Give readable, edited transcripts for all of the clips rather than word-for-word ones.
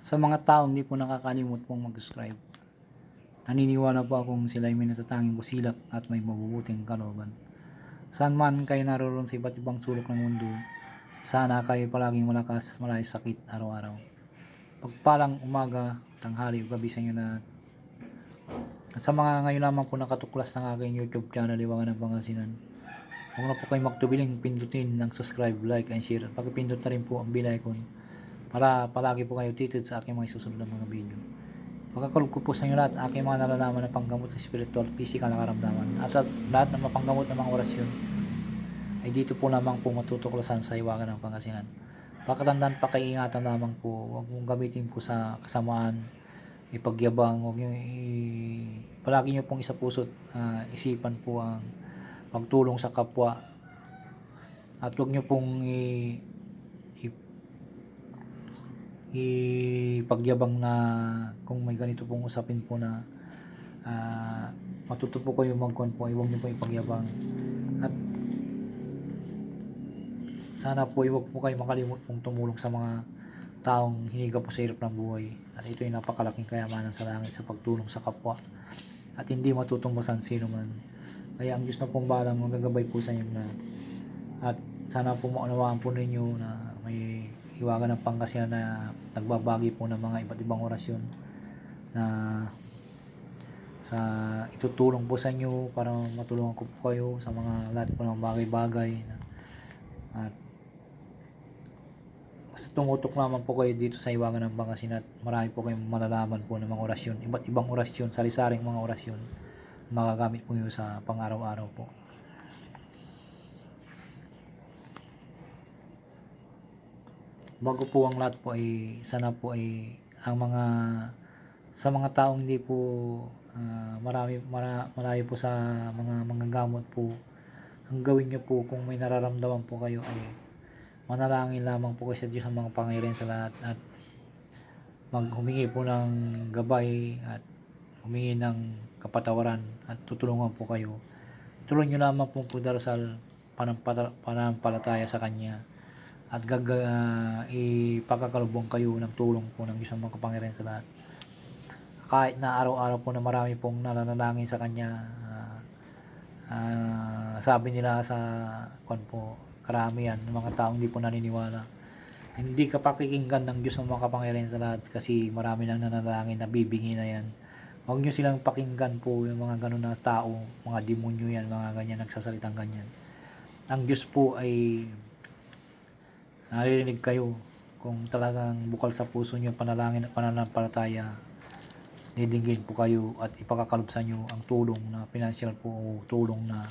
Sa mga taong hindi po nakakalimot pong mag-subscribe, naniniwala po akong sila ay may natatanging busilak at may mabubuting kalooban. Saan man kayo naroon sa iba't ibang sulok ng mundo, sana kayo palaging malakas, malayos sakit araw-araw. Pagpalang umaga, tanghali o gabi sa inyo na. At sa mga ngayon lamang po nakatuklas ng aking YouTube channel, Liwangan ng Pangasinan, huwag na po kayo magtubiling pindutin ng subscribe, like, and share. Pakipindot na rin po ang bell icon para palagi po kayo updated sa aking mga susunod na mga video. Pagkakulog ko po sa inyo lahat, aking mga nalalaman na panggamot sa spiritual, physical na karamdaman at lahat ng mapanggamot ng mga orasyon ay dito po lamang po matutuklasan sa Hiwagan ng Pangasinan. Pakatandaan, pakiingatan lamang po, huwag mong gamitin po sa kasamaan, ipagyabang, huwag nyo palagi nyo pong isa puso't isipan po ang pagtulong sa kapwa at huwag nyo pong ipagyabang na kung may ganito pong usapin po na matuto po kayo magkuhan po, huwag nyo po ipagyabang. At sana po huwag po kayo makalimot pong tumulong sa mga taong hiniga po sa hirap ng buhay. At ito ay napakalaking kayamanan sa langit sa pagtulong sa kapwa at hindi matutumbasan sino man. Kaya ang Diyos na pong balang magagabay po sa inyo na. At sana po maunawaan po ninyo na may Hiwagan ng Pangasinan na nagbabagi po ng mga iba't ibang orasyon na sa itutulong po sa inyo para matulungan ko po kayo sa mga lahat po ng bagay-bagay. At basta tumutok naman po kayo dito sa Hiwagan ng Pangasinan at marami po kayong malalaman po ng mga orasyon, iba't ibang orasyon, sari-saring mga orasyon magagamit po yun sa pang-araw-araw po. Bago po ang lahat po ay sana po ay ang mga sa mga taong hindi po marami po sa mga gamot po, ang gawin nyo po kung may nararamdaman po kayo ay manalangin lamang po kayo sa Diyos ang mga pangyarihan sa lahat at humingi po ng gabay at humingi ng kapatawaran at tutulungan po kayo. Tuloy nyo lamang po darasal, panampalataya sa Kanya at ipakakalubong kayo ng tulong po ng Diyos ang mga kapangyarihan sa lahat. Kahit na araw-araw po na marami pong nananalangin sa Kanya, sabi nila sa karamihan ng mga taong hindi po naniniwala, hindi ka pakikinggan ng Diyos ang mga kapangyarihan sa lahat kasi marami nang nananalangin, nabibingi na yan. Huwag nyo silang pakinggan po yung mga ganun na tao, mga demonyo yan, mga ganyan, nagsasalitang ganyan. Ang Diyos po ay naririnig kayo kung talagang bukal sa puso nyo panalangin at pananampalataya, didinggin po kayo at ipakakalubsan nyo ang tulong na financial po o tulong na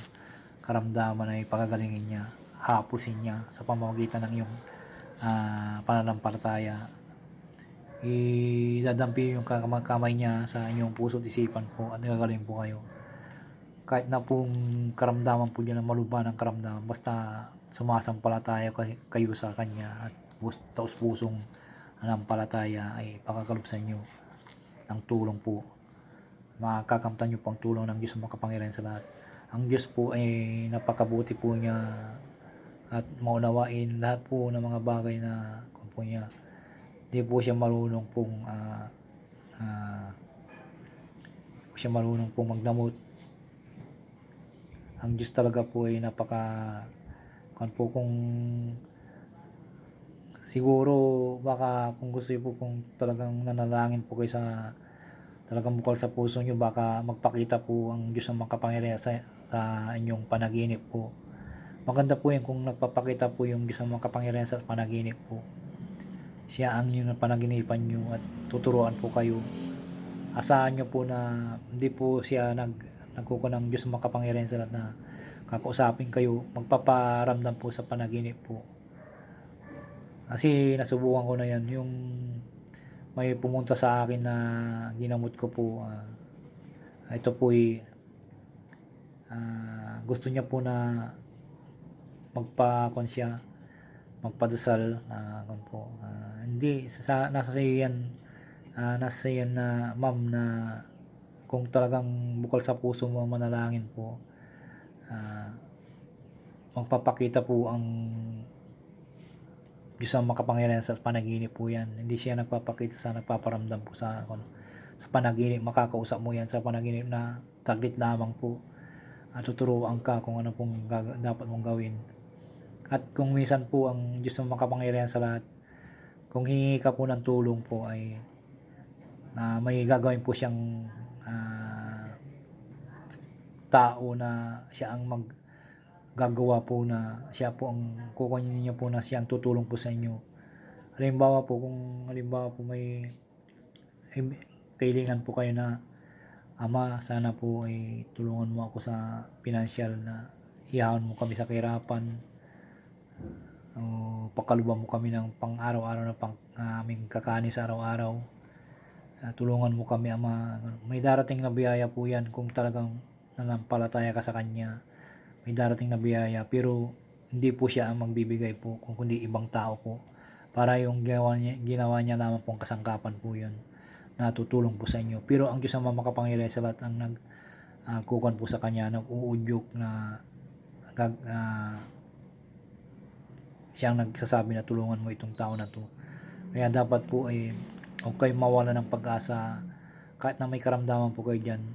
karamdaman ay pagagalingin niya, hapusin niya sa pamamagitan ng iyong pananampalataya. Idadampi yung kamay niya sa inyong puso at isipan po at nagagaling po kayo. Kahit na pong karamdaman po dyan ang maluba ng karamdaman, basta sumasampalataya kayo sa Kanya at taos pusong anampalataya ay pakakalubsan nyo ang tulong po. Makakamtan nyo pang tulong ng Diyos ang makapangyarihan sa lahat. Ang Diyos po ay napakabuti po niya at maunawain lahat po ng mga bagay na po niya. Hindi po siya marunong pong magdamot. Ang Diyos talaga po ay kung siguro baka kung gusto niyo po kung talagang nanalangin po kayo sa talagang bukal sa puso niyo, baka magpakita po ang Diyos ng makapangyarihan sa inyong panaginip po. Maganda po yan kung nagpapakita po yung Diyos ng makapangyarihan sa panaginip po. Siya ang inyong panaginipan nyo at tuturuan po kayo. Asahan nyo po na hindi po siya nagkukunang Diyos ng makapangyarihan sa lahat na kakausapin kayo, magpaparamdam po sa panaginip po. Kasi nasubukan ko na yan, yung may pumunta sa akin na ginamot ko po, ito po gusto niya po na magpadasal hindi nasa iyo yan na ma'am na kung talagang bukal sa puso mo manalangin po, magpapakita po ang Diyos ang makapangyarihan sa panaginip po yan. Hindi siya nagpapakita sa nagpaparamdam po sa sa panaginip. Makakausap mo yan sa panaginip na taglit lamang po. At tuturuan ka kung ano pong dapat mong gawin. At kung minsan po ang Diyos ang makapangyarihan sa lahat, kung hihingi ka po ng tulong po ay may gagawin po siyang tao na siya ang gagawa po, na siya po ang kukunin niyo po, na siya ang tutulong po sa inyo. Halimbawa po, kung halimbawa po may kailangan po kayo na, Ama, sana po ay tulungan mo ako sa pinansyal, na ihawan mo kami sa kahirapan, o pakaluban mo kami ng pang-araw-araw na aming kakanin sa araw-araw. Tulungan mo kami, Ama. May darating na biyaya po yan kung talagang nanampalataya ka sa Kanya. May darating na biyaya, pero hindi po siya ang magbibigay po, kundi ibang tao po. Para yung ginawa niya lamang pong kasangkapan po yun, na tutulong po sa inyo. Pero ang Diyos ang makapangyarihan sa lahat ang nagkukuhan po sa Kanya, nag-uudyok na siyang nagsasabi na tulungan mo itong tao na to. Kaya dapat po ay huwag kayo mawala ng pag-asa. Kahit na may karamdaman po kayo dyan,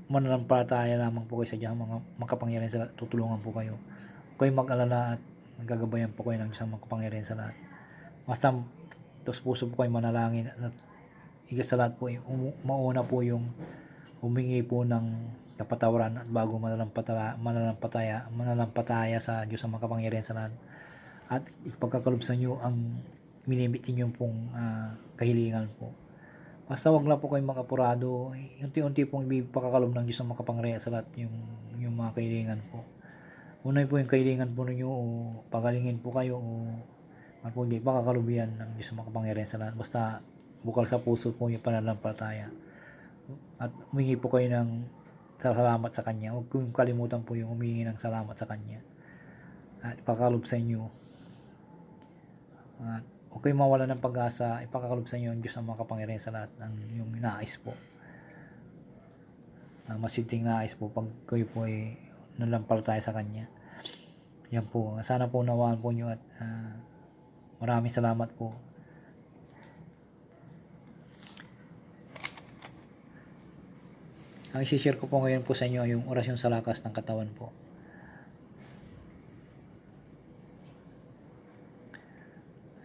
mananampalataya lamang po kayo sa Diyos, mga makapangyarihan sa lahat, tutulungan po kayo. Huwag kayong mag-alala at nagagabayan po kayo ng isang makapangyarihan sa lahat. Basta tos puso po kayo manalangin, at higit sa lahat po, mauna po yung humingi po ng kapatawaran at bago mananampalataya sa Diyos ang makapangyarihan sa lahat. At ipagkakalubsan nyo ang minimitin nyo pong kahilingan po. Basta wag lang po kayong mag-apurado. Unti-unti pong ipagkakalob ng Diyos ang makapangyarihan sa lahat yung mga kahilingan po. Unay po yung kahilingan po ninyo, o pagalingin po kayo, o ano po, hindi pakakalubihan ng Diyos ang makapangyarihan sa lahat. Basta bukal sa puso po yung pananampalataya. At humingi po kayo ng salamat sa Kanya. Huwag kong kalimutan po yung humingi ng salamat sa Kanya. At ipakakalob sa inyo. At huwag kayong mawala ng pag-asa. Ipakakalob sa inyo ang Diyos ang makapangyarihan sa lahat ng yung nais po. Masinting nais po pag kayo po ay nanampalataya sa Kanya. Yan po. Sana po nawaan po nyo, at maraming salamat po. Ang isi-share ko po ngayon po sa inyo yung orasyon sa lakas ng katawan po.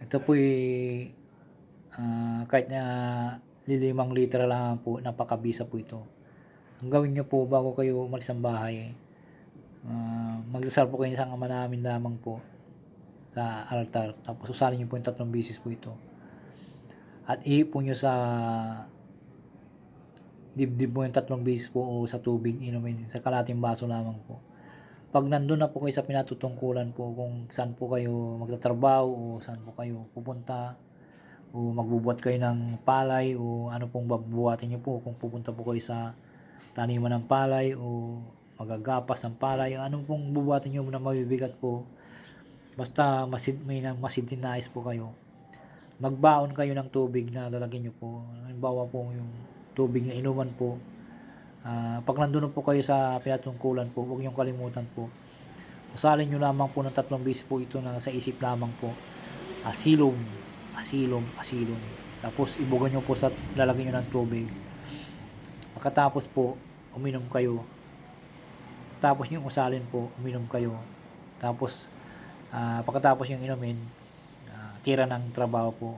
Ito po kahit na 5 litra lang po, napakabisa po ito. Ang gawin nyo po bago kayo umalis ng bahay, magdasal po kayo ng isang Ama Namin lamang po sa altar. Tapos usalin nyo po yung 3 beses po ito. At ihipon nyo sa dibdib mo yung 3 beses po, o sa tubig, inumin sa kalating baso lamang po. Pag nandun na po kayo sa pinatutungkulan po, kung saan po kayo magtatrabaho, o saan po kayo pupunta, o magbubuhat kayo ng palay, o ano pong babuhatin nyo po, kung pupunta po kayo sa taniman ng palay, o magagapas ng palay, anong pong bubuhatin nyo na mabibigat po, basta may masidin nais po kayo, magbaon kayo ng tubig na lalagyan nyo po. Halimbawa po yung tubig na inuman po, pag nandun po kayo sa pinatungkulan po, huwag niyong kalimutan po, usalin nyo lamang po ng 3 beses po ito na sa isip lamang po, asilom, asilom, asilom. Tapos ibugan nyo po sa lalagyan nyo ng tubig. Pagkatapos po, uminom kayo. Tapos yung usalin po, uminom kayo. Tapos pagkatapos yung inumin, tira ng trabaho po,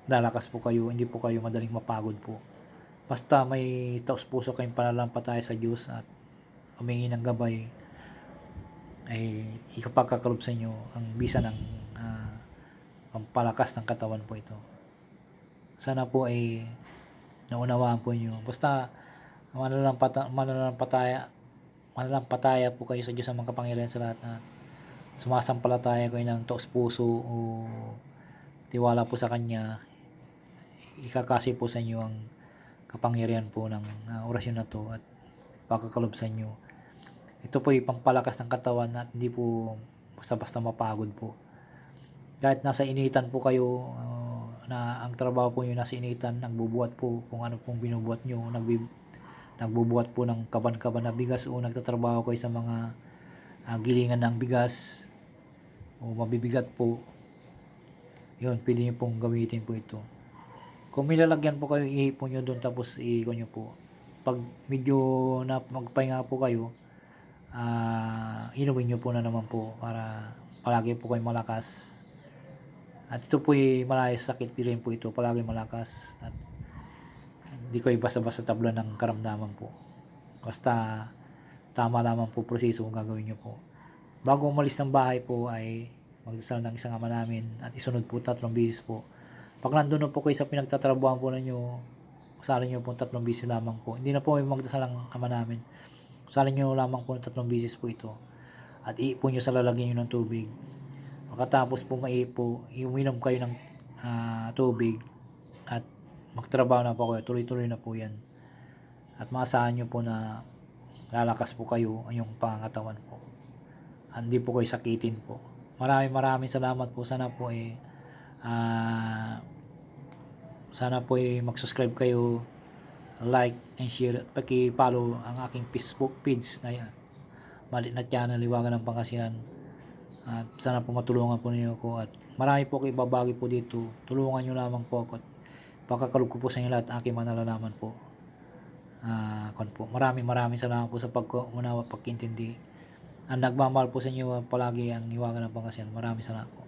lalakas po kayo, hindi po kayo madaling mapagod po. Basta may taos puso kayong pananampalataya sa Diyos at humingi ng gabay, ay ikapagkakalob sa inyo ang bisa ng pampalakas ng katawan po ito. Sana po ay naunawaan po nyo. Basta mananampalataya po kayo sa Diyos ang makapangyarihan sa lahat, na sumasampalataya kayo ng taos puso, o tiwala po sa Kanya, ikakasi po sa inyo ang kapangyarihan po ng orasyon na to, at pagkakalob sa inyo. Ito po ay pampalakas ng katawan, at hindi po basta-basta mapagod po. Kahit nasa initan po kayo, na ang trabaho po nyo nasa initan, nagbubuhat po kung ano pong binubuhat nyo, nagbubuhat po ng kaban-kaban na bigas, o nagtatrabaho kayo sa mga gilingan ng bigas, o mabibigat po, yun, pwede nyo pong gamitin po ito. Kung may lalagyan po kayo, ihipon nyo doon tapos iikon nyo po. Pag medyo na magpahinga po kayo, inumin nyo po na naman po para palagi po kayo malakas. At ito po ay malayos sakit rin po ito, palagi malakas. At hindi kayo basta-basta tabla ng karamdaman po. Basta tama lamang po proseso kung gagawin nyo po. Bago umalis ng bahay po ay magdasal ng isang Ama namin at isunod po 3 beses po. Pag nandun na po kayo sa pinagtatrabuhan po ninyo, usalin nyo po 3 beses lamang po. Hindi na po may magdasal ng Ama namin. Usalin nyo lamang po ng 3 beses po ito. At iipon nyo sa lalagyan nyo ng tubig. Pagkatapos po maipo, uminom kayo ng tubig at magtrabaho na po kayo. Tuloy-tuloy na po yan. At maasahan nyo po na lalakas po kayo ang yung pangangatawan po. Hindi po kayo sakitin po. Maraming salamat po. Sana po mag-subscribe kayo, like and share at paki-follow ang aking Facebook page na yan. Maliit na channel, Liwagan ng Pangasinan. At sana po matulungan po ninyo ako at marami po kayo ibabagi po dito. Tulungan nyo lamang po ako at pakakalog ko po sa inyo lahat aking manalalaman po. Maraming salamat po sa pagkuunawa at pagkintindi. Ang nagmamahal po sa inyo palagi ang Liwagan ng Pangasinan. Maraming salamat po.